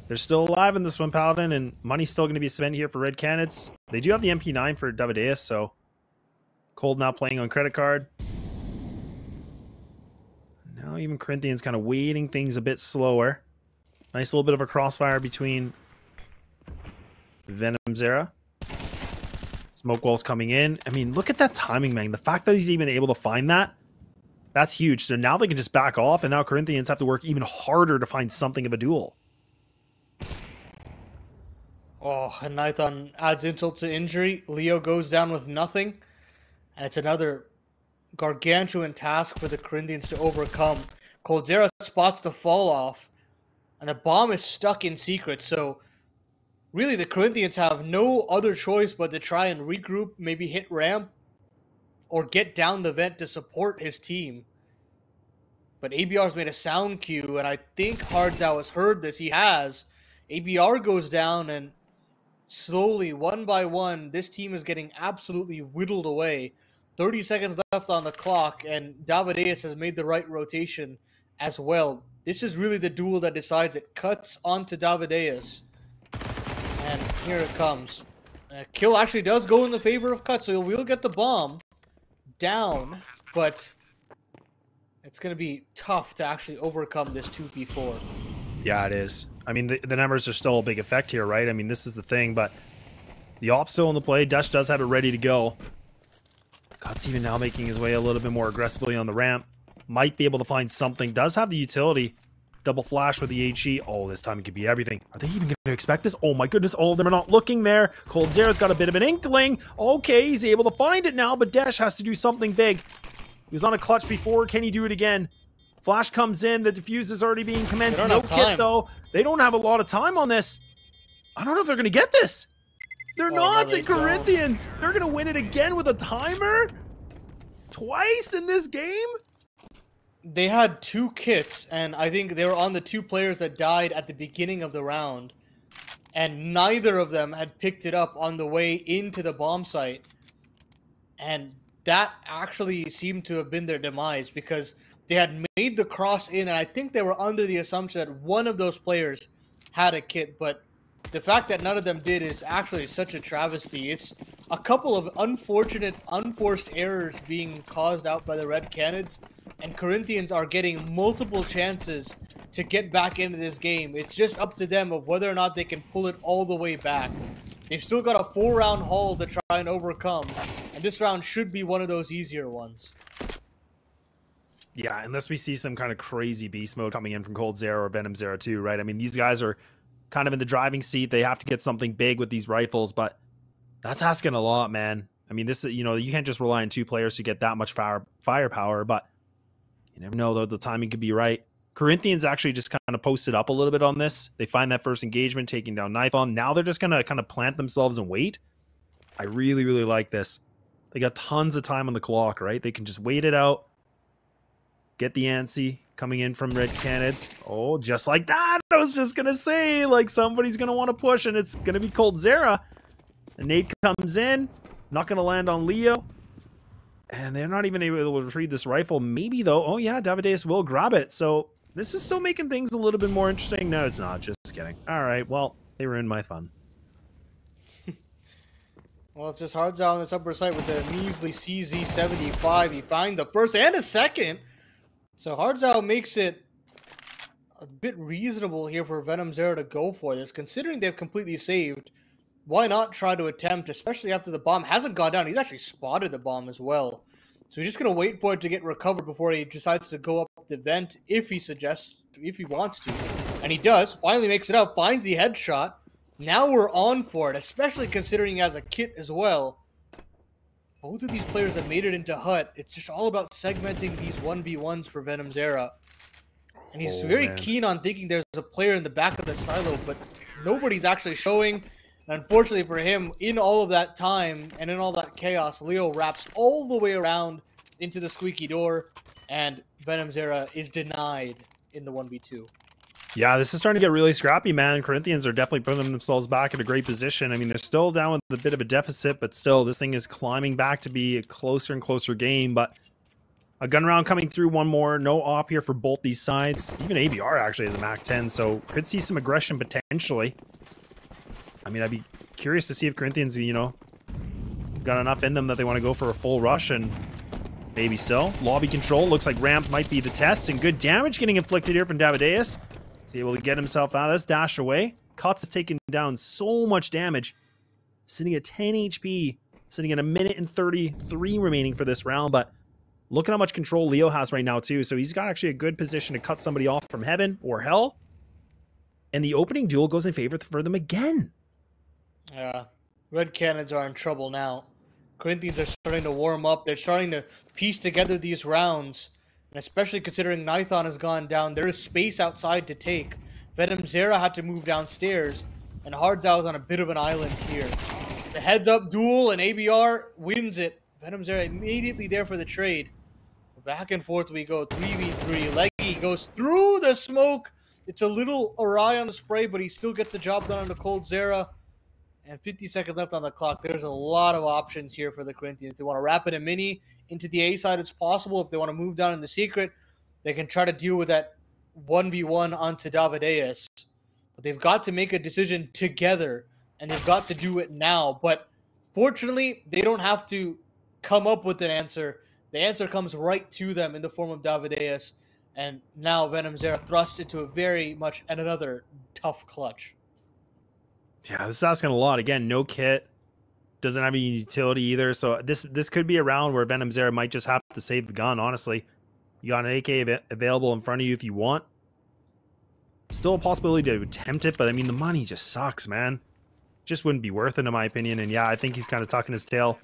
they're still alive in this one, Paladin, and money's still going to be spent here for Red Canids. They do have the MP9 for Davideus, so Cold now playing on credit card. Now even Corinthians kind of waiting things a bit slower. Nice little bit of a crossfire between Venom Zera. Smoke walls coming in. I mean, look at that timing, man. The fact that he's even able to find that, that's huge. So now they can just back off, and now Corinthians have to work even harder to find something of a duel. Oh, and Nython adds insult to injury. Leo goes down with nothing. And it's another gargantuan task for the Corinthians to overcome. Coldzera spots the fall off. And the bomb is stuck in secret. So really the Corinthians have no other choice but to try and regroup, maybe hit ramp, or get down the vent to support his team. But ABR's made a sound cue, and I think Hardzao has heard this. He has. ABR goes down, and slowly, one by one, this team is getting absolutely whittled away. 30 seconds left on the clock, and Davideus has made the right rotation as well. This is really the duel that decides it. Cuts onto Davideus. And here it comes. Kill actually does go in the favor of Cut, so we'll get the bomb down, but it's going to be tough to actually overcome this 2v4. Yeah, it is. I mean, the numbers are still a big effect here, right? I mean, this is the thing, but the op's still in the play. Dash does have it ready to go. Cut's even now making his way a little bit more aggressively on the ramp. Might be able to find something. Does have the utility. Double flash with the HE. Oh, this time it could be everything. Are they even going to expect this? Oh my goodness, all of them are not looking there. Coldzera's got a bit of an inkling. Okay, he's able to find it now, but Dash has to do something big. He was on a clutch before. Can he do it again? Flash comes in. The defuse is already being commenced. No kit, though. They don't have a lot of time on this. I don't know if they're going to get this. They're not. No, Corinthians. They're going to win it again with a timer? Twice in this game? They had 2 kits, and I think they were on the 2 players that died at the beginning of the round. And neither of them had picked it up on the way into the bomb site. And that actually seemed to have been their demise, because they had made the cross in, and I think they were under the assumption that one of those players had a kit, but the fact that none of them did is actually such a travesty. It's a couple of unfortunate, unforced errors being caused out by the Red Canids, and Corinthians are getting multiple chances to get back into this game. It's just up to them of whether or not they can pull it all the way back. They've still got a 4-round haul to try and overcome, and this round should be one of those easier ones. Yeah, unless we see some kind of crazy beast mode coming in from Coldzera or Venom Zera too, right? I mean, these guys are kind of in the driving seat. They have to get something big with these rifles, but that's asking a lot, man. I mean, this is, you can't just rely on 2 players to get that much firepower, but you never know, though. The timing could be right. Corinthians actually just kind of posted up a little bit on this. They find that first engagement, taking down Nython. Now they're just going to kind of plant themselves and wait. I really, really like this. They got tons of time on the clock, right? They can just wait it out. Get the antsy coming in from Red Canids. Oh, just like that. I was just going to say, like, somebody's going to want to push, and it's going to be Coldzera. The nade comes in. Not going to land on Leo. And they're not even able to retrieve this rifle. Maybe, though. Oh, yeah, Davideus will grab it. So this is still making things a little bit more interesting. No, it's not. Just kidding. All right, well, they ruined my fun. Well, it's just Hardzao on this upper site with the measly CZ75. He finds the first and a second. So Hardzao makes it a bit reasonable here for Venom Zera to go for this. Considering they've completely saved, why not try to attempt, especially after the bomb hasn't gone down. He's actually spotted the bomb as well. So he's just going to wait for it to get recovered before he decides to go up the vent if he wants to. And he does. Finally makes it out. Finds the headshot. Now we're on for it, especially considering he has a kit as well. Both of these players have made it into Hut. It's just all about segmenting these 1v1s for Venom Zera. And he's very keen on thinking there's a player in the back of the silo, but nobody's actually showing. And unfortunately for him, in all of that time and in all that chaos, Leo wraps all the way around into the squeaky door, and Venom Zera is denied in the 1v2. Yeah, this is starting to get really scrappy, man. Corinthians are definitely putting themselves back in a great position. I mean, they're still down with a bit of a deficit, but still, this thing is climbing back to be a closer and closer game. But a gun round coming through, one more. No op here for both these sides. Even ABR actually has a MAC 10, so could see some aggression potentially. I mean, I'd be curious to see if Corinthians, you know, got enough in them that they want to go for a full rush, and maybe so. Lobby control, looks like ramp might be the test, and good damage getting inflicted here from Davideus. He's able to get himself out of this, dash away. Cuts has taken down so much damage. Sitting at 10 HP, sitting at 1:33 remaining for this round, but look at how much control Leo has right now, too. So he's got actually a good position to cut somebody off from heaven or hell. And the opening duel goes in favor for them again. Yeah, Red Canids are in trouble now. Corinthians are starting to warm up. They're starting to piece together these rounds. And especially considering Nithon has gone down, there is space outside to take. Venom Zera had to move downstairs. And Hardzao is on a bit of an island here. The heads-up duel, and ABR wins it. Venom Zera immediately there for the trade. Back and forth we go, 3v3. Leggy goes through the smoke. It's a little awry on the spray, but he still gets the job done on the Cold Zera. And 50 seconds left on the clock. There's a lot of options here for the Corinthians. If they want to wrap it a mini into the A side, it's possible. If they want to move down in the secret, they can try to deal with that 1v1 onto Davideus. But they've got to make a decision together, and they've got to do it now. But fortunately, they don't have to come up with an answer. The answer comes right to them in the form of Davideus. And now Venom Zera thrust into a very much and another tough clutch. Yeah, this is asking a lot. Again, no kit. Doesn't have any utility either. So this could be a round where Venom Zera might just have to save the gun, honestly. You got an AK available in front of you if you want. Still a possibility to attempt it, but I mean, the money just sucks, man. Just wouldn't be worth it, in my opinion. And yeah, I think he's kind of tucking his tail.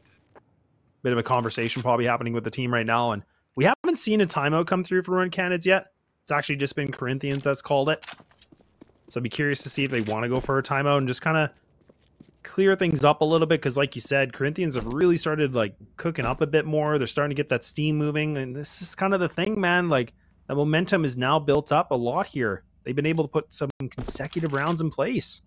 Bit of a conversation probably happening with the team right now. And we haven't seen a timeout come through for Run Canids yet. It's actually just been Corinthians that's called it. So I'd be curious to see if they want to go for a timeout and just kind of clear things up a little bit. Because like you said, Corinthians have really started like cooking up a bit more. They're starting to get that steam moving. And this is kind of the thing, man. Like the momentum is now built up a lot here. They've been able to put some consecutive rounds in place.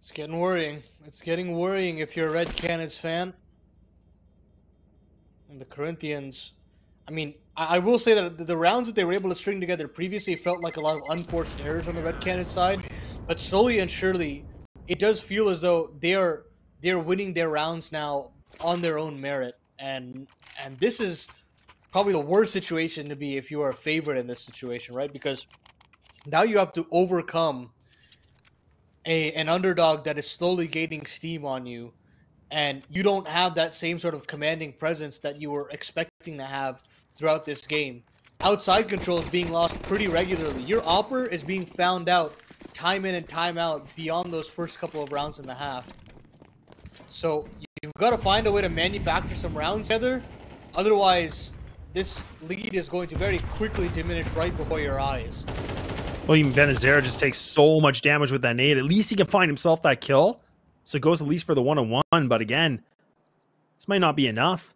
It's getting worrying. It's getting worrying if you're a Red Canids fan. And the Corinthians, I mean, I will say that the rounds that they were able to string together previously felt like a lot of unforced errors on the Red Canids side. But slowly and surely, it does feel as though they're winning their rounds now on their own merit. And this is probably the worst situation to be if you are a favorite in this situation, right? Because now you have to overcome an underdog that is slowly gaining steam on you, and you don't have that same sort of commanding presence that you were expecting to have throughout this game. Outside control is being lost pretty regularly. Your opper is being found out time in and time out beyond those first couple of rounds in the half. So you've got to find a way to manufacture some rounds together. Otherwise, this lead is going to very quickly diminish right before your eyes. Well, even Venom Zera just takes so much damage with that nade. At least he can find himself that kill. So it goes at least for the one-on-one. But again, this might not be enough.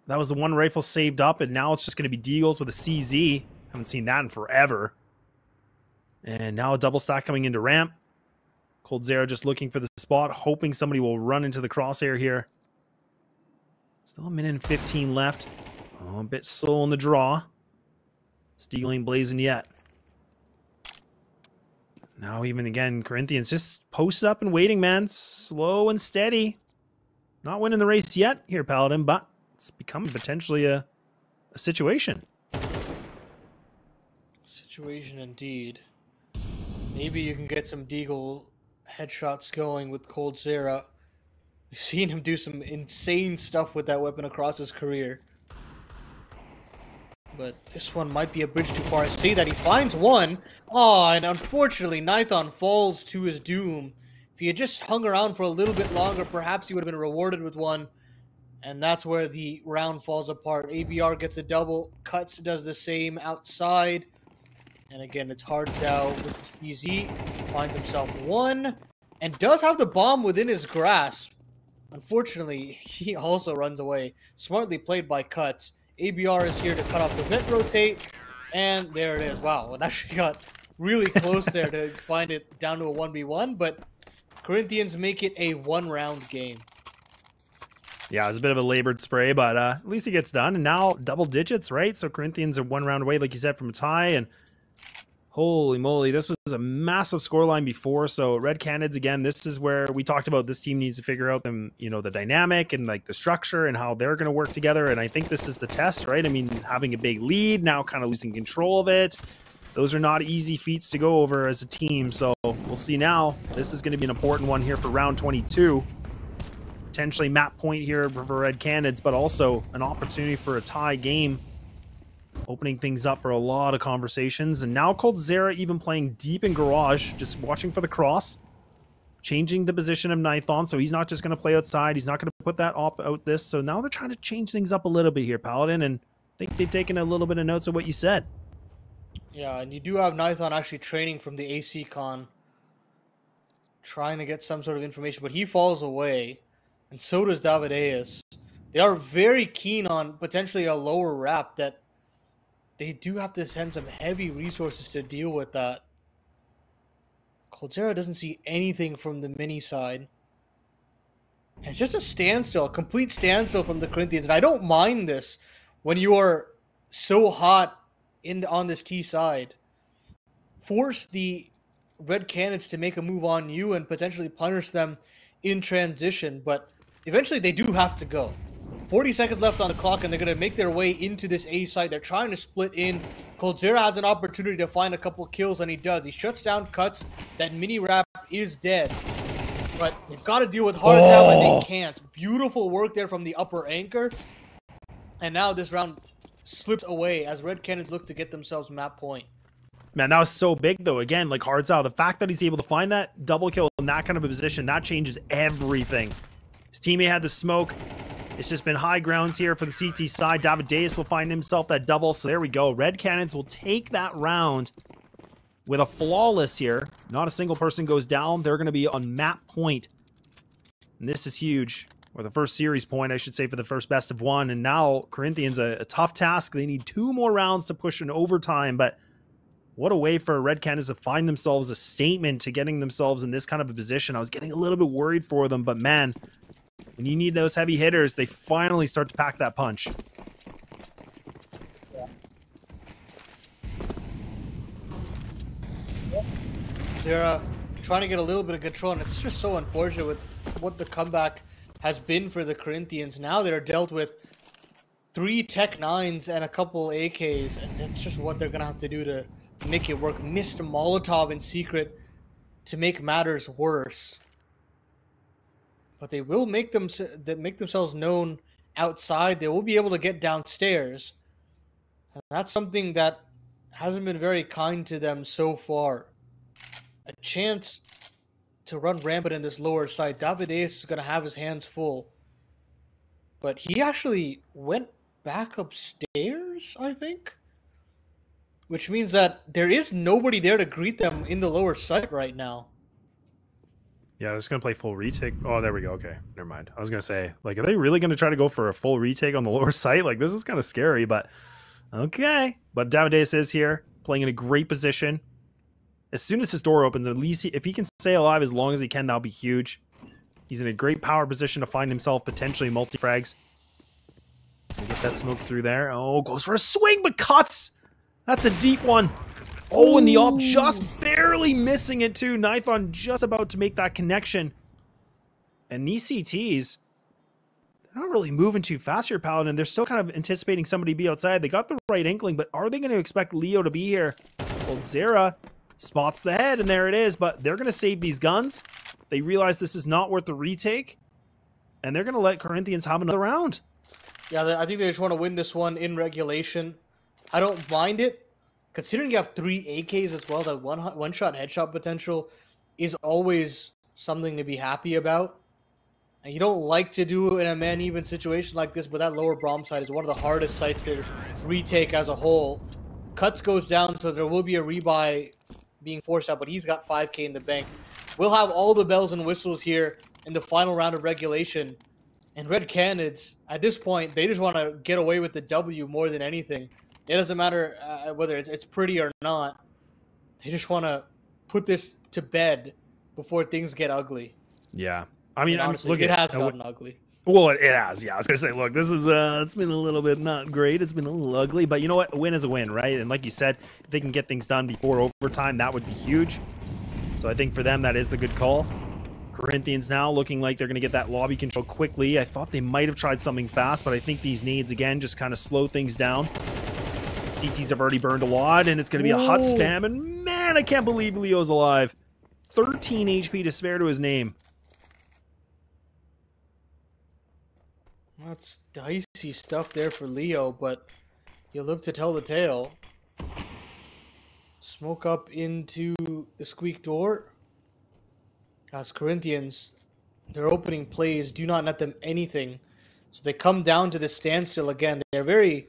That was the one rifle saved up, and now it's just going to be Deagles with a CZ. Haven't seen that in forever. And now a double stack coming into ramp. Cold Zera just looking for the spot, hoping somebody will run into the crosshair here. Still 1:15 left. Oh, a bit slow in the draw. Steel ain't blazing yet. Now even again, Corinthians just posted up and waiting, man. Slow and steady. Not winning the race yet here, Paladin, but it's becoming potentially a situation. Situation indeed. Maybe you can get some Deagle headshots going with Cold Zera. We've seen him do some insane stuff with that weapon across his career. But this one might be a bridge too far. I see that he finds one. Oh, and unfortunately, Nithon falls to his doom. If he had just hung around for a little bit longer, perhaps he would have been rewarded with one. And that's where the round falls apart. ABR gets a double. Cuts does the same outside. And again, it's Hardzao with the CZ. Finds himself one. And does have the bomb within his grasp. Unfortunately, he also runs away. Smartly played by Cuts. ABR is here to cut off the vent rotate, and there it is. Wow, it actually got really close there to find it down to a 1v1, but Corinthians make it a one-round game. Yeah, it was a bit of a labored spray, but at least it gets done. And now double digits, right? So Corinthians are one round away, like you said, from a tie. And holy moly, this was a massive scoreline before. So Red Canids, again, this is where we talked about this team needs to figure out them, you know, the dynamic and like the structure and how they're going to work together. And I think this is the test, right? I mean, having a big lead, now kind of losing control of it. Those are not easy feats to go over as a team. So we'll see now. This is going to be an important one here for round 22. Potentially map point here for Red Canids, but also an opportunity for a tie game, opening things up for a lot of conversations. And now coldzera even playing deep in garage, just watching for the cross, changing the position of Nithon, so he's not just going to play outside, he's not going to put that op out this. So now they're trying to change things up a little bit here, Paladin, and I think they've taken a little bit of notes of what you said. Yeah, and you do have Nithon actually training from the AC con, trying to get some sort of information, but he falls away. And so does Davideus. They are very keen on potentially a lower wrap that they do have to send some heavy resources to deal with that. coldzera doesn't see anything from the mini side. And it's just a standstill, a complete standstill from the Corinthians. And I don't mind this when you are so hot on this T side. Force the Red Canids to make a move on you and potentially punish them in transition, but eventually they do have to go. 40 seconds left on the clock, and they're going to make their way into this A site. They're trying to split in. coldzera has an opportunity to find a couple kills, and he does. He shuts down Cuts. That mini wrap is dead. But they've got to deal with Hard Tap, and they can't. Beautiful work there from the upper anchor. And now this round slips away as Red Canids look to get themselves map point. Man, that was so big, though. Again, like Hardzao, the fact that he's able to find that double kill in that kind of a position, that changes everything. His teammate had the smoke. It's just been high grounds here for the CT side. Davideus will find himself that double. So there we go. Red Canids will take that round with a flawless here. Not a single person goes down. They're going to be on map point. And this is huge. Or the first series point, I should say, for the first best of one. And now Corinthians, a tough task. They need 2 more rounds to push an overtime. But what a way for Red Canids to find themselves a statement to getting themselves in this kind of a position. I was getting a little bit worried for them, but man, when you need those heavy hitters, they finally start to pack that punch. They're trying to get a little bit of control, and it's just so unfortunate with what the comeback has been for the Corinthians. Now they're dealt with 3 Tech 9s and a couple AKs, and that's just what they're going to have to do to make it work. Missed Molotov in secret to make matters worse. But they will make themselves known outside. They will be able to get downstairs. And that's something that hasn't been very kind to them so far. A chance to run rampant in this lower side. Davideus is going to have his hands full. But he actually went back upstairs, I think? Which means that there is nobody there to greet them in the lower site right now. Yeah, they're just going to play full retake. Oh, there we go. Okay, never mind. I was going to say, like, are they really going to try to go for a full retake on the lower site? Like, this is kind of scary, but okay. But Davideus is here, playing in a great position. As soon as his door opens, at least if he can stay alive as long as he can, that'll be huge. He's in a great power position to find himself potentially multi-frags. Get that smoke through there. Oh, goes for a swing, but cuts. That's a deep one. Oh, and the op just barely missing it too. Nithon just about to make that connection. And these CTs, they're not really moving too fast here, Paladin. They're still kind of anticipating somebody to be outside. They got the right inkling, but are they going to expect Leo to be here? coldzera spots the head, and there it is. But they're going to save these guns. They realize this is not worth the retake. And they're going to let Corinthians have another round. Yeah, I think they just want to win this one in regulation. I don't mind it. Considering you have 3 AKs as well, that one-shot headshot potential is always something to be happy about. And you don't like to do in a man-even situation like this, but that lower Brom side is one of the hardest sites to retake as a whole. Cuts goes down, so there will be a rebuy being forced out, but he's got 5K in the bank. We'll have all the bells and whistles here in the final round of regulation. And Red Canids, at this point, they just want to get away with the W more than anything. It doesn't matter whether it's pretty or not. They just want to put this to bed before things get ugly. Yeah. I mean, honestly, look, it has gotten ugly. Well, it has. Yeah, I was gonna say, look, this is it's been a little bit not great. It's been a little ugly, but you know what? A win is a win, right? And like you said, if they can get things done before overtime, that would be huge. So I think for them, that is a good call. Corinthians now looking like they're gonna get that lobby control quickly. I thought they might have tried something fast, but I think these nades again just kind of slow things down. TTs have already burned a lot, and it's gonna be a hot spam. And man, I can't believe Leo's alive. 13 HP to spare to his name. That's dicey stuff there for Leo, but you'll live to tell the tale. Smoke up into the squeak door. As Corinthians, their opening plays do not net them anything. So they come down to the standstill again. They're very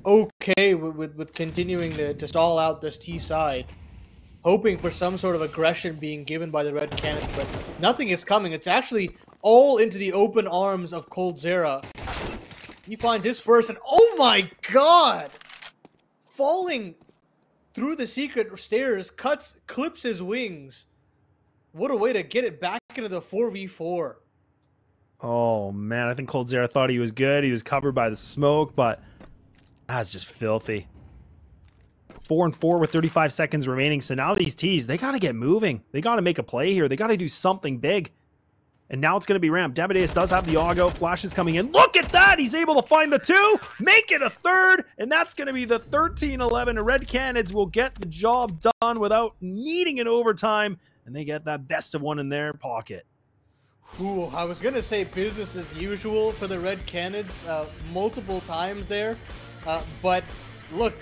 okay with continuing to stall out this T side. Hoping for some sort of aggression being given by the Red Canids, but nothing is coming. It's actually all into the open arms of Coldzera. He finds his first, and oh my god! Falling through the secret stairs, clips his wings. What a way to get it back into the 4v4. Oh man, I think Coldzera thought he was good. He was covered by the smoke, but that's just filthy. 4-4 with 35 seconds remaining. So now these T's, they got to get moving. They got to make a play here. They got to do something big. And now it's going to be ramped. Devadeus does have the Augo. Flash is coming in. Look at that! He's able to find the 2, make it a 3rd, and that's going to be the 13-11. Red Canids will get the job done without needing an overtime, and they get that best of 1 in their pocket. Ooh, I was going to say business as usual for the Red Canids multiple times there. But look,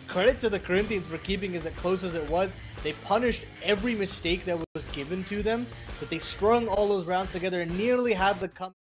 credit to the Corinthians for keeping it as close as it was. They punished every mistake that was given to them, but they strung all those rounds together and nearly had the comeback.